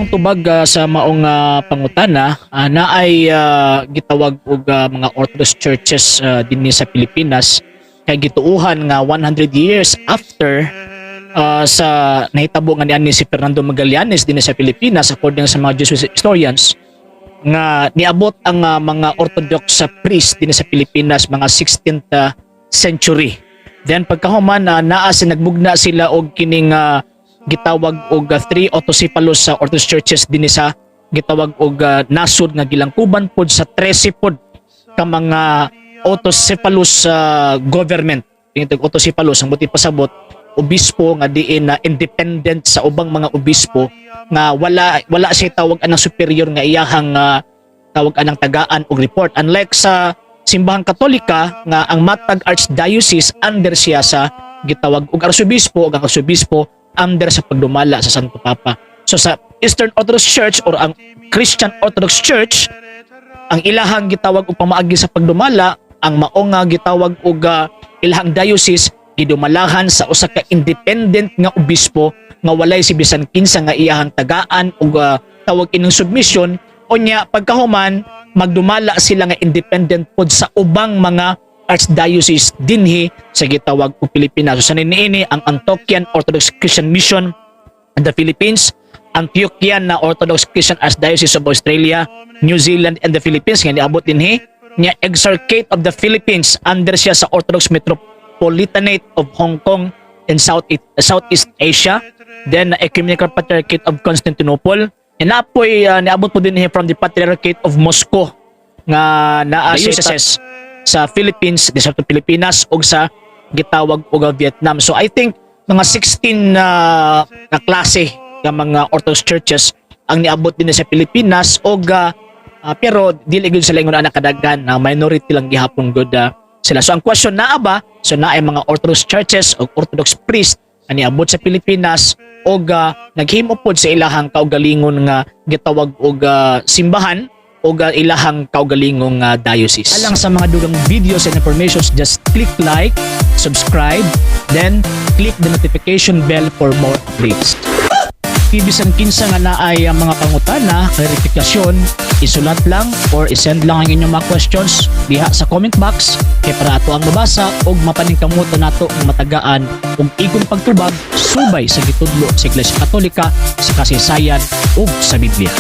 akong tubag sa maong pangutana na ay gitawag og mga Orthodox churches dinhi sa Pilipinas kay gituuhan nga 100 years after sa nahitabo nga niani si Fernando Magallanes dinhi sa Pilipinas according sa mga Jesuit historians nga niabot ang mga Orthodox priest dinhi sa Pilipinas mga 16th century. Then pagkahuman naa nagbugna sila og kining gitawag og 3 autocephalous sa Orthodox churches dinhi sa gitawag og nasud nga gilangkuban pod sa 13 pod ka mga autocephalous government. Tingtag autocephalous ang buti pasabot obispo nga diin na independent sa ubang mga obispo nga wala siya tawag anang superior nga iyahang tawag anang tagaan og report, unlike sa simbahang Katolika nga ang matag archdiocese under siya sa gitawag og arsobispo ug ang arsobispo under sa pagdumala sa Santo Papa. So sa Eastern Orthodox Church or ang Christian Orthodox Church, ang ilahang gitawag og pamaagi sa pagdumala, ang maong gitawag og ilahang diocese gidumalahan sa usa ka independent nga obispo nga walay si bisan kinsa nga iyahang tagaan og tawag ining submission, unya pagkahuman magdumala sila nga independent pod sa ubang mga archdiocese dinhi sa gitawag og Pilipinas. So sa niini ang Antiochian Orthodox Christian Mission in the Philippines, Antiochian na Orthodox Christian Archdiocese of Australia, New Zealand and the Philippines nga niabot dinhi nya Exarchate of the Philippines under siya sa Orthodox Metropolitanate of Hong Kong and Southeast Asia, then Ecumenical Patriarchate of Constantinople, and napoy niabot po dinhi from the Patriarchate of Moscow nga naa diocese sa Philippines, sa Pilipinas ug sa gitawag og Vietnam. So I think mga 16 na klase ng mga Orthodox churches ang niabot din sa Pilipinas ug pero dili gyud sila ingon ana kadaghan, minority lang gihapon gud sila. So ang question naa ba, so naay mga Orthodox churches o Orthodox priest nga niabot sa Pilipinas ug naghimo pod sa ilahang kaugalingon nga gitawag og simbahan o ilahang kaugalingong diocese. Alang sa mga dugang videos and informations, just click like, subscribe, then click the notification bell for more updates. Ibisan kinsa nga naay ang mga pangutana, clarification, isulat lang or isend lang ang inyong mga questions diha sa comment box kay para ato ang mabasa ug mapaningkamutan nato ang matagaan ug igong pagtubag subay sa gitudlo sa Iglesia Katolika, sa kasaysayan ug sa Biblia.